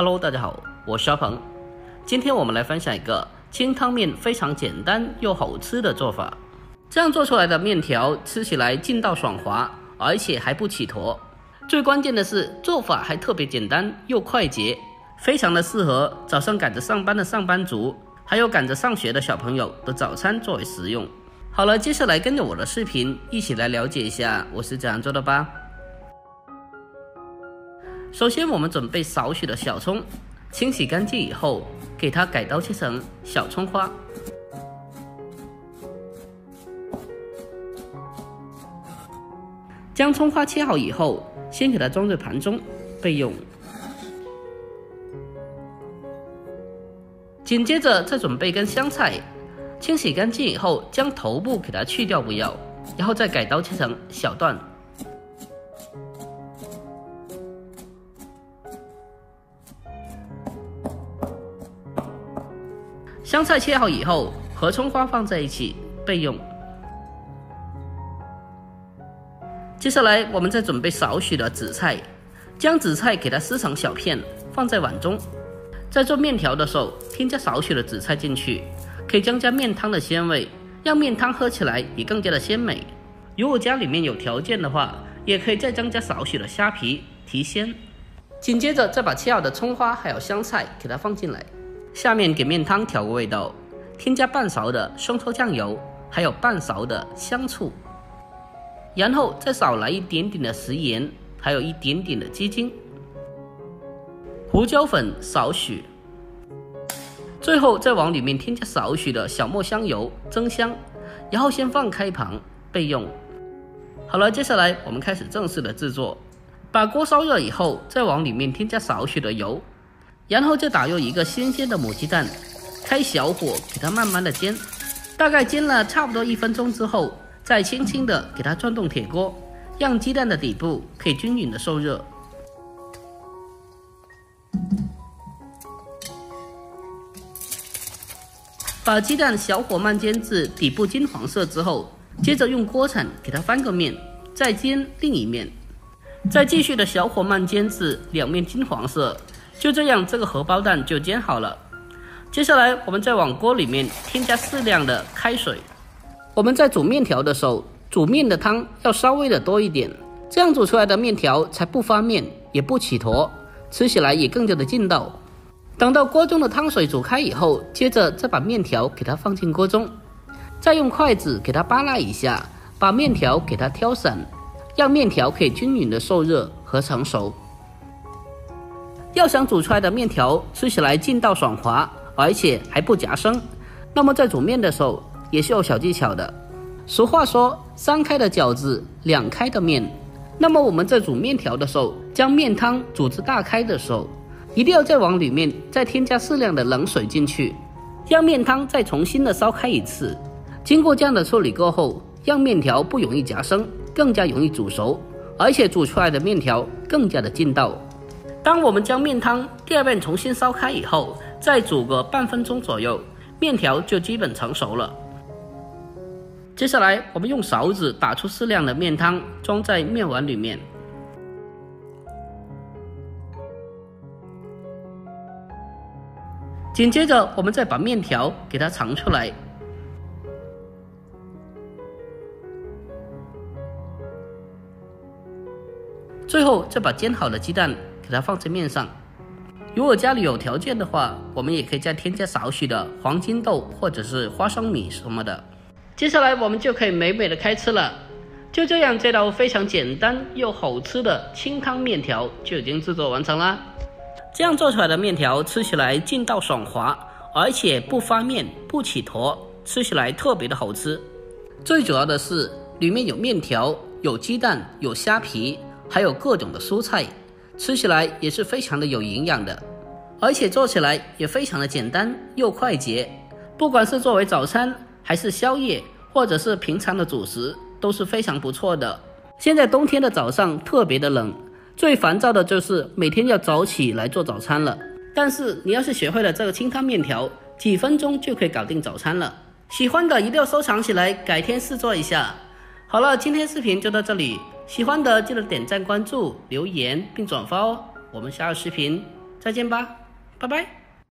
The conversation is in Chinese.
Hello， 大家好，我是阿鹏。今天我们来分享一个清汤面非常简单又好吃的做法。这样做出来的面条吃起来劲道爽滑，而且还不起坨。最关键的是做法还特别简单又快捷，非常的适合早上赶着上班的上班族，还有赶着上学的小朋友的早餐作为食用。好了，接下来跟着我的视频一起来了解一下我是怎样做的吧。首先我们准备少许的小葱，清洗干净以后给它改刀切成小葱花。将葱花切好以后，先给它装在盘中备用。紧接着再准备一根香菜，清洗干净以后将头部给它去掉不要，然后再改刀切成小段。香菜切好以后和葱花放在一起备用。接下来我们再准备少许的紫菜，将紫菜给它撕成小片放在碗中。在做面条的时候添加少许的紫菜进去，可以增加面汤的鲜味，让面汤喝起来也更加的鲜美。如果家里面有条件的话，也可以再增加少许的虾皮提鲜。紧接着再把切好的葱花还有香菜给它放进来，下面给面汤调个味道，添加半勺的生抽酱油，还有半勺的香醋，然后再少来一点点的食盐，还有一点点的鸡精，胡椒粉少许，最后再往里面添加少许的小磨香油增香，然后先放开旁备用。好了，接下来我们开始正式的制作。把锅烧热以后，再往里面添加少许的油，然后再打入一个新鲜的母鸡蛋，开小火给它慢慢的煎，大概煎了差不多1分钟之后，再轻轻的给它转动铁锅，让鸡蛋的底部可以均匀的受热。把鸡蛋小火慢煎至底部金黄色之后，接着用锅铲给它翻个面，再煎另一面，再继续的小火慢煎至两面金黄色。就这样，这个荷包蛋就煎好了。接下来我们再往锅里面添加适量的开水。我们在煮面条的时候，煮面的汤要稍微的多一点，这样煮出来的面条才不发面也不起坨，吃起来也更加的劲道。等到锅中的汤水煮开以后，接着再把面条给它放进锅中，再用筷子给它扒拉一下，把面条给它挑散，让面条可以均匀的受热和成熟。要想煮出来的面条吃起来劲道爽滑，而且还不夹生，那么在煮面的时候也是有小技巧的。俗话说3开的饺子2开的面，那么我们在煮面条的时候，将面汤煮至大开的时候，一定要再往里面再添加适量的冷水进去，让面汤再重新的烧开一次。经过这样的处理过后，让面条不容易夹生，更加容易煮熟，而且煮出来的面条更加的劲道。当我们将面汤第2遍重新烧开以后，再煮个半分钟左右，面条就基本成熟了。接下来我们用勺子打出适量的面汤，装在面碗里面。紧接着我们再把面条给它盛出来，最后再把煎好的鸡蛋给它放在面上。如果家里有条件的话，我们也可以再添加少许的黄金豆或者是花生米什么的。接下来我们就可以美美的开吃了。就这样，这道非常简单又好吃的清汤面条就已经制作完成啦。这样做出来的面条吃起来劲道爽滑，而且不发面不起坨，吃起来特别的好吃。最主要的是里面有面条，有鸡蛋，有虾皮，还有各种的蔬菜，吃起来也是非常的有营养的，而且做起来也非常的简单又快捷。不管是作为早餐还是宵夜，或者是平常的主食，都是非常不错的。现在冬天的早上特别的冷，最烦躁的就是每天要早起来做早餐了。但是你要是学会了这个清汤面条，几分钟就可以搞定早餐了。喜欢的一定要收藏起来，改天试做一下。好了，今天视频就到这里，喜欢的记得点赞、关注、留言并转发哦。我们下个视频再见吧，拜拜。